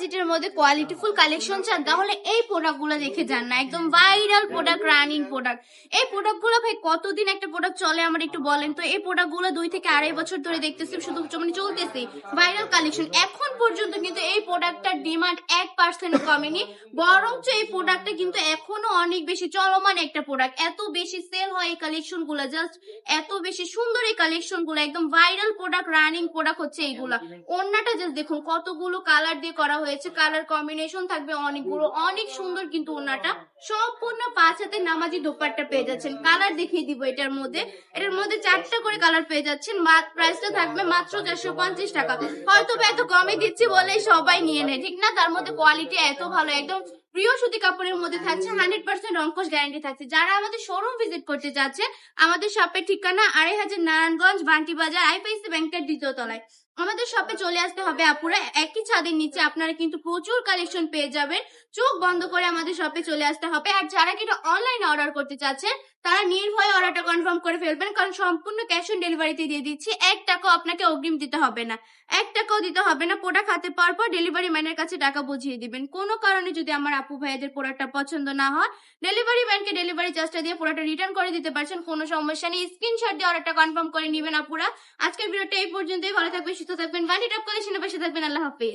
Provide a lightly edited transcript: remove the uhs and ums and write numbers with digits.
বাজেটের মধ্যে কোয়ালিটিফুল কালেকশন চান তাহলে এই প্রোডাক্ট গুলো দেখে যান না, একদম ভাইরাল প্রোডাক্ট, রানিং প্রোডাক্ট। এই প্রোডাক্ট গুলো ভাই কতদিন একটা প্রোডাক্ট চলে আমার একটু বলেন তো? এই প্রোডাক্ট গুলো 2 থেকে 2.5 বছর ধরে দেখতেছি শুধু মানে চলতেছে ভাইরাল কালেকশন। এখন পর্যন্ত কিন্তু এই প্রোডাক্টটার ডিমান্ড 1% কমেনি, বরঞ্চ এই প্রোডাক্টটা কিন্তু এখনো অনেক বেশি চলমান একটা প্রোডাক্ট। এত বেশি সেল হয় এই কালেকশন গুলা, জাস্ট এত বেশি সুন্দর এই কালেকশন গুলো, একদম ভাইরাল প্রোডাক্ট, রানিং প্রোডাক্ট হচ্ছে এইগুলা। ওন্নাটা জাস্ট দেখুন কতগুলো কালার দিয়ে করা হয়েছে, কালার কম্বিনেশন থাকবে অনেকগুলো, অনেক সুন্দর কিন্তু ওন্নাটা। সম্পূর্ণ 5 হাতের নামাজি দোপাট্টা পেয়ে যাচ্ছেন। কালার দেখিয়ে দিব এটার মধ্যে 4টা করে কালার পেয়ে যাচ্ছেন। প্রাইসটা থাকবে মাত্র 450 টাকা। হয়তো এত কমে দিচ্ছি বলেই সবাই নিয়ে নেয়, ঠিক না? তার মধ্যে কোয়ালিটি এত ভালো, একদম প্রিয় সুতি কাপড়ের মধ্যে থাকছে, 100% রংকশ গ্যারান্টি থাকছে। যারা আমাদের শোরুম ভিজিট করতে যাচ্ছে, আমাদের শপের ঠিকানা 2500 নারায়ণগঞ্জ বান্টি বাজার, আইপিআইসি ব্যাংকের 2য় তলায়। আমাদের শপে চলে আসতে হবে আপুরা, একই ছাদের নিচে আপনারা কিন্তু প্রচুর কালেকশন পেয়ে যাবেন। চোখ বন্ধ করে আমাদের শপে চলে আসতে হবে। আর যারা কিন্তু অনলাইনে অর্ডার করতে চাচ্ছেন তারা নির্ভয়ে অর্ডারটা কনফার্ম করে ফেলবেন, কারণ সম্পূর্ণ ক্যাশ অন ডেলিভারিতে দিয়ে দিচ্ছি। 1 টাকাও আপনাকে অগ্রিম দিতে হবে না, 1 টাকাও দিতে হবে না। প্রোডাক্ট হাতে পাওয়ার পর ডেলিভারি ম্যানের কাছে টাকা বুঝিয়ে দিবেন। কোনো কারণে যদি আমার আপু ভাইয়াদের প্রোডাক্টটা পছন্দ না হয়, ডেলিভারি ম্যানকে ডেলিভারি চার্জটা দিয়ে প্রোডাক্টটা রিটার্ন করে দিতে পারছেন, কোনো সমস্যা নেই। স্ক্রিনশট দিয়ে অর্ডারটা কনফার্ম করে নেবেন আপুরা। আজকের ভিডিওটা এই পর্যন্তই। ভালো থাকবেন, সুস্থ থাকবেন, বান্টি টপ কালেকশনের পাশে থাকবেন। আল্লাহ হাফেজ।